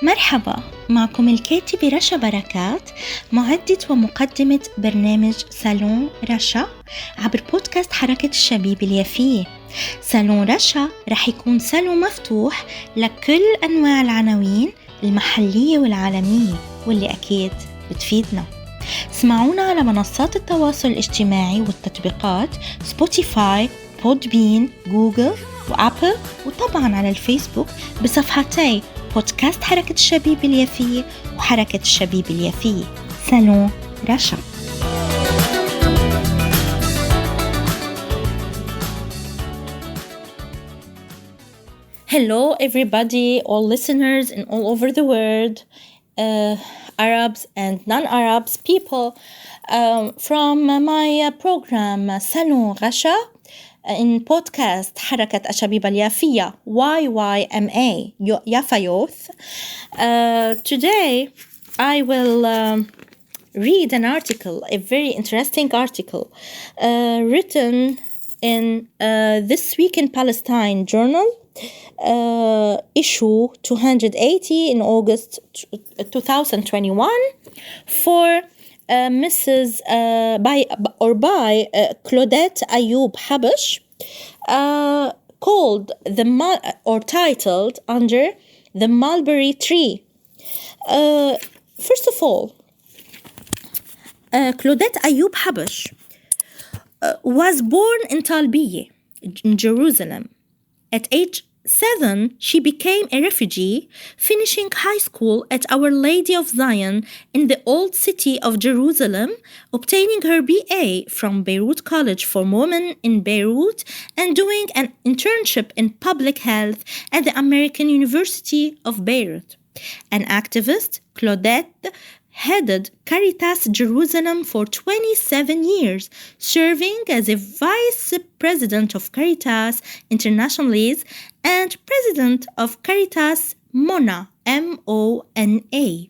مرحبا، معكم الكاتبة رشا بركات، معدة ومقدمة برنامج صالون رشا عبر بودكاست حركة الشبيبة اليافية. صالون رشا رح يكون صالون مفتوح لكل أنواع العناوين المحلية والعالمية واللي أكيد بتفيدنا. اسمعونا على منصات التواصل الاجتماعي والتطبيقات سبوتيفاي، بودبين، جوجل وأبل، وطبعا على الفيسبوك بصفحتي بودكاست حركة الشبيبة اليافية وحركة الشبيبة اليافية. صالون رشا. Hello everybody, all listeners in all over the world, Arabs and non-Arabs people, from my program Salon Rasha in podcast حركة الشبيبة اليافية YYMA Yafa Youth. Today I will read an article, a very interesting article written in This Week in Palestine journal, issue 280 in August 2021 for Mrs. by Claudette Ayoub Habash, called titled under the Mulberry Tree. First of all, Claudette Ayoub Habash was born in Talbiye, in Jerusalem. At age 7, she became a refugee, finishing high school at Our Lady of Zion in the Old City of Jerusalem, obtaining her BA from Beirut College for Women in Beirut, and doing an internship in public health at the American University of Beirut. An activist, Claudette headed Caritas Jerusalem for 27 years, serving as a vice president of Caritas Internationalis and president of Caritas Mona, M-O-N-A.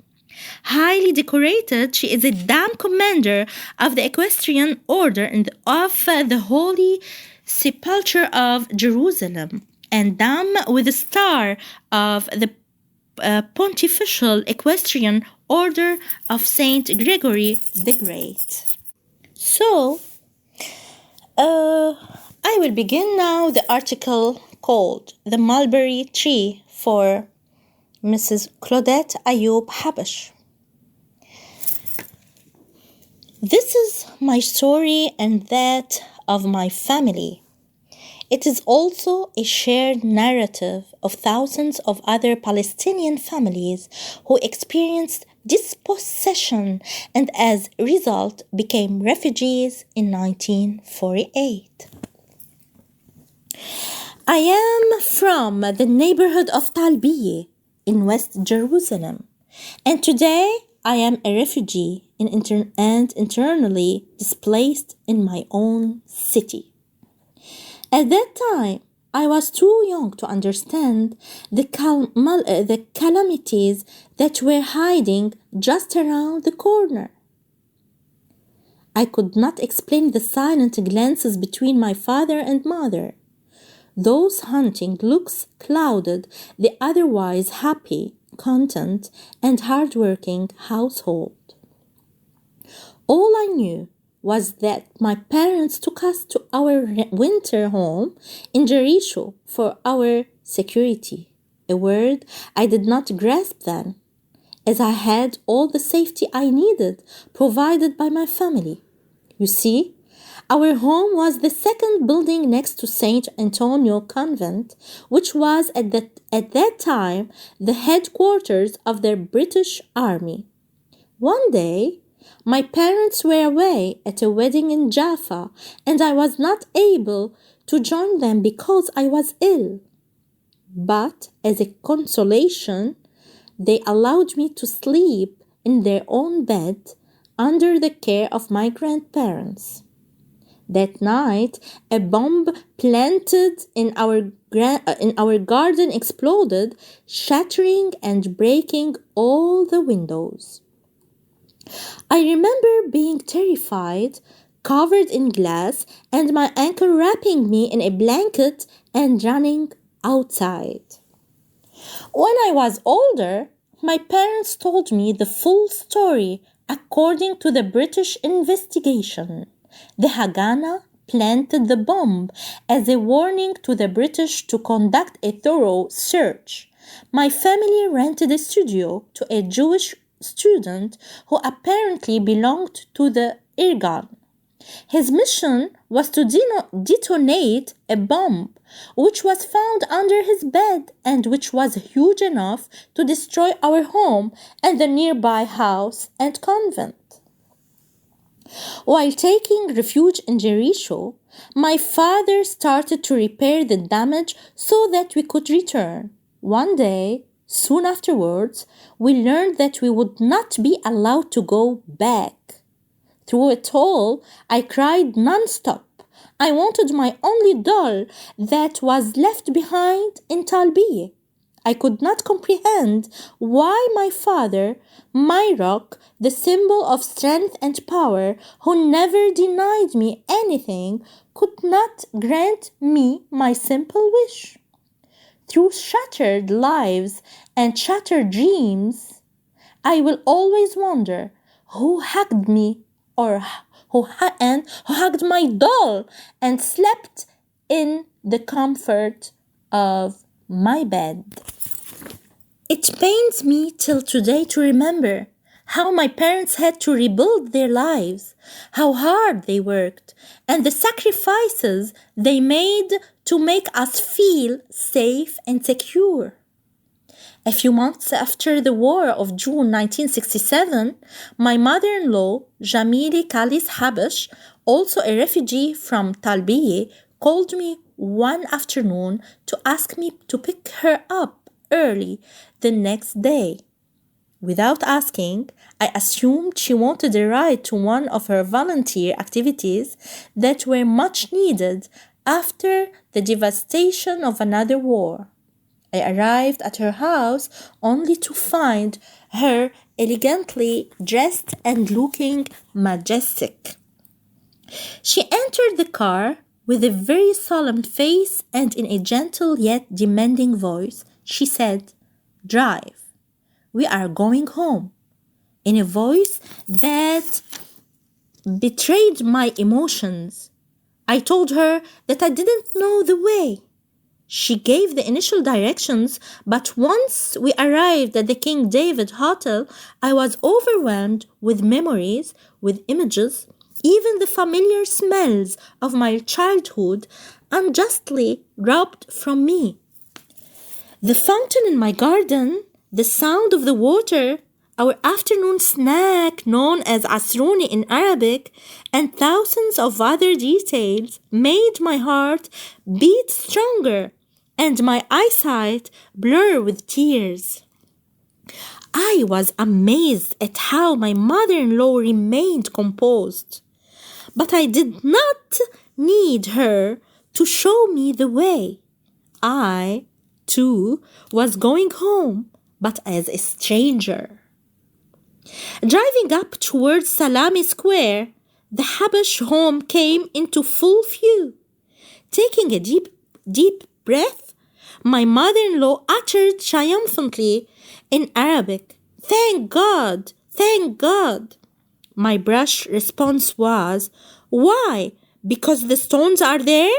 Highly decorated, she is a Dam Commander of the Equestrian Order of the Holy Sepulchre of Jerusalem, and Dam with the Star of the Pontifical Equestrian Order of Saint Gregory the Great. So, I will begin now the article called The Mulberry Tree for Mrs. Claudette Ayoub Habash. This is my story and that of my family. It is also a shared narrative of thousands of other Palestinian families who experienced dispossession and as a result became refugees in 1948. I am from the neighborhood of Talbiye in West Jerusalem, and today I am a refugee and internally displaced in my own city. At that time, I was too young to understand the calamities that were hiding just around the corner. I could not explain the silent glances between my father and mother. Those haunting looks clouded the otherwise happy, content, and hardworking household. All I knew was that my parents took us to our winter home in Jericho for our security, a word I did not grasp then, as I had all the safety I needed provided by my family. You see, our home was the second building next to St. Antonio Convent, which was at that time the headquarters of the British Army. One day, my parents were away at a wedding in Jaffa, and I was not able to join them because I was ill. But as a consolation, they allowed me to sleep in their own bed under the care of my grandparents. That night, a bomb planted in our garden exploded, shattering and breaking all the windows. I remember being terrified, covered in glass, and my uncle wrapping me in a blanket and running outside. When I was older, my parents told me the full story according to the British investigation. The Haganah planted the bomb as a warning to the British to conduct a thorough search. My family rented a studio to a Jewish student who apparently belonged to the Irgun. His mission was to detonate a bomb which was found under his bed and which was huge enough to destroy our home and the nearby house and convent. While taking refuge in Jericho, my father started to repair the damage so that we could return. One day, soon afterwards, we learned that we would not be allowed to go back. Through it all, I cried non-stop. I wanted my only doll that was left behind in Talbiye. I could not comprehend why my father, my rock, the symbol of strength and power, who never denied me anything, could not grant me my simple wish. Through shattered lives and shattered dreams, I will always wonder who hugged me or who hugged my doll and slept in the comfort of my bed. It pains me till today to remember how my parents had to rebuild their lives, how hard they worked, and the sacrifices they made to make us feel safe and secure. A few months after the war of June 1967, my mother-in-law, Jamili Kalis Habash, also a refugee from Talbiye, called me one afternoon to ask me to pick her up early the next day. Without asking, I assumed she wanted a ride to one of her volunteer activities that were much needed after the devastation of another war. I arrived at her house only to find her elegantly dressed and looking majestic. She entered the car with a very solemn face and in a gentle yet demanding voice. She said, "Drive. We are going home," in a voice that betrayed my emotions. I told her that I didn't know the way. She gave the initial directions, but once we arrived at the King David Hotel, I was overwhelmed with memories, with images, even the familiar smells of my childhood unjustly robbed from me. The fountain in my garden, the sound of the water, our afternoon snack known as asroni in Arabic, and thousands of other details made my heart beat stronger and my eyesight blur with tears. I was amazed at how my mother-in-law remained composed, but I did not need her to show me the way. I, too, was going home, but as a stranger. Driving up towards Salami Square, the Habash home came into full view. Taking a deep breath, my mother-in-law uttered triumphantly in Arabic, "Thank God! Thank God!" My brusque response was, "Why? Because the stones are there?"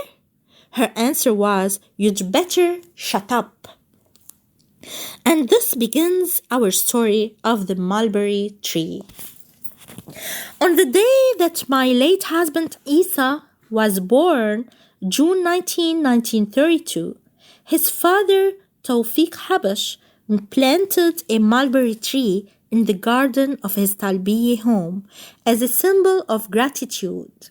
Her answer was, "You'd better shut up." And this begins our story of the mulberry tree. On the day that my late husband Isa was born, June 19, 1932, his father Tawfiq Habash planted a mulberry tree in the garden of his Talbiye home as a symbol of gratitude.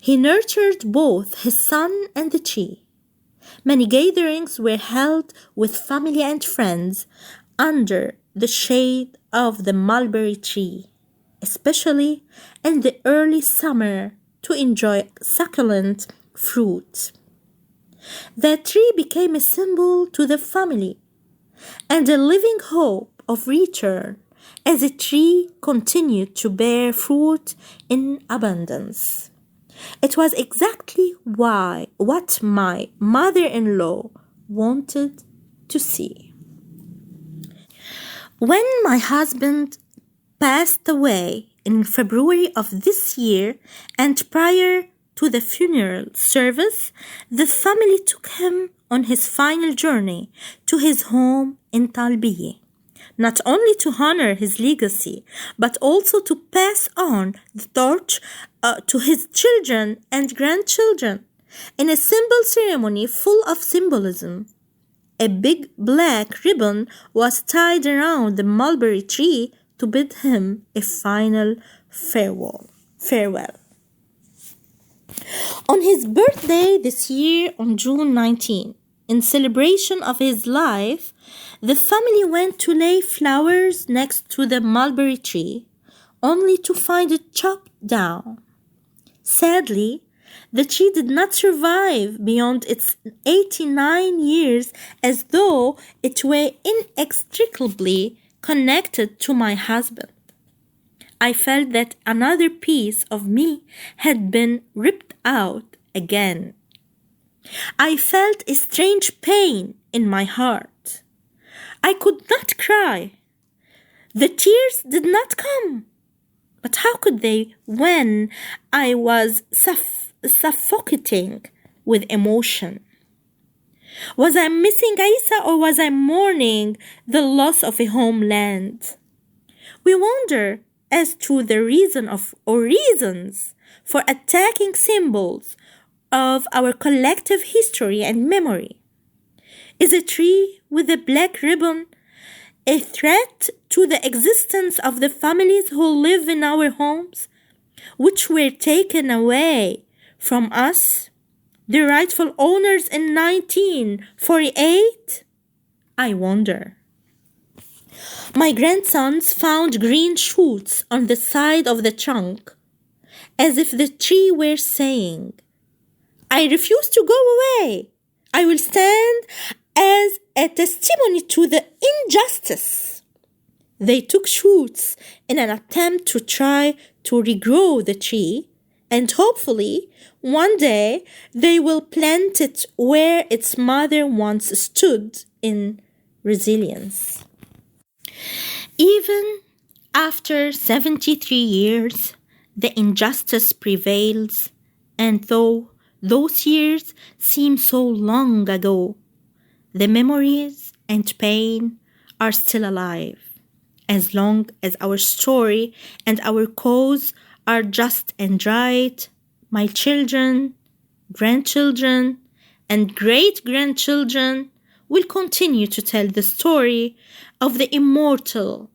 He nurtured both his son and the tree. Many gatherings were held with family and friends under the shade of the mulberry tree, especially in the early summer to enjoy succulent fruit. The tree became a symbol to the family and a living hope of return as the tree continued to bear fruit in abundance. It was exactly what my mother-in-law wanted to see. When my husband passed away in February of this year, and prior to the funeral service, the family took him on his final journey to his home in Talbiye, not only to honor his legacy, but also to pass on the torch to his children and grandchildren in a simple ceremony full of symbolism. A big black ribbon was tied around the mulberry tree to bid him a final farewell. On his birthday this year on June 19, in celebration of his life, the family went to lay flowers next to the mulberry tree, only to find it chopped down. Sadly, the tree did not survive beyond its 89 years, as though it were inextricably connected to my husband. I felt that another piece of me had been ripped out again. I felt a strange pain in my heart. I could not cry. The tears did not come. But how could they when I was suffocating with emotion? Was I missing Isa, or was I mourning the loss of a homeland? We wonder as to the reasons for attacking symbols of our collective history and memory. Is a tree with a black ribbon a threat to the existence of the families who live in our homes, which were taken away from us, the rightful owners, in 1948? I wonder. My grandsons found green shoots on the side of the trunk, as if the tree were saying, I refuse to go away. I will stand as a testimony to the injustice. They took shoots in an attempt to try to regrow the tree, and hopefully one day they will plant it where its mother once stood in resilience. Even after 73 years, the injustice prevails, and though those years seem so long ago, the memories and pain are still alive. As long as our story and our cause are just and right, my children, grandchildren, and great-grandchildren will continue to tell the story of the immortal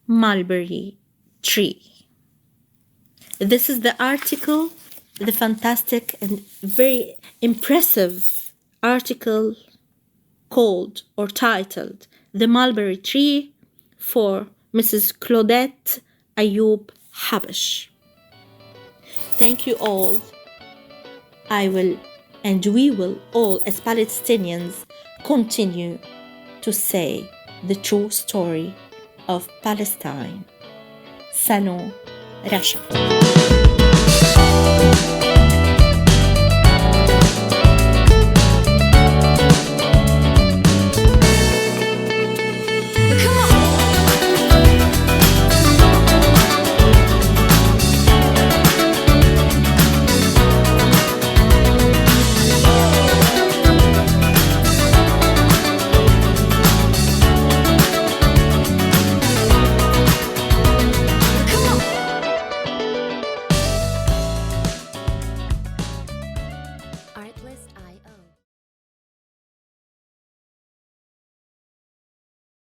mulberry tree. This is the article, the fantastic and very impressive article called or titled The Mulberry Tree for Mrs. Claudette Ayoub Habash. Thank you all. We will all as Palestinians continue to say the true story of Palestine. Salon, Rasha.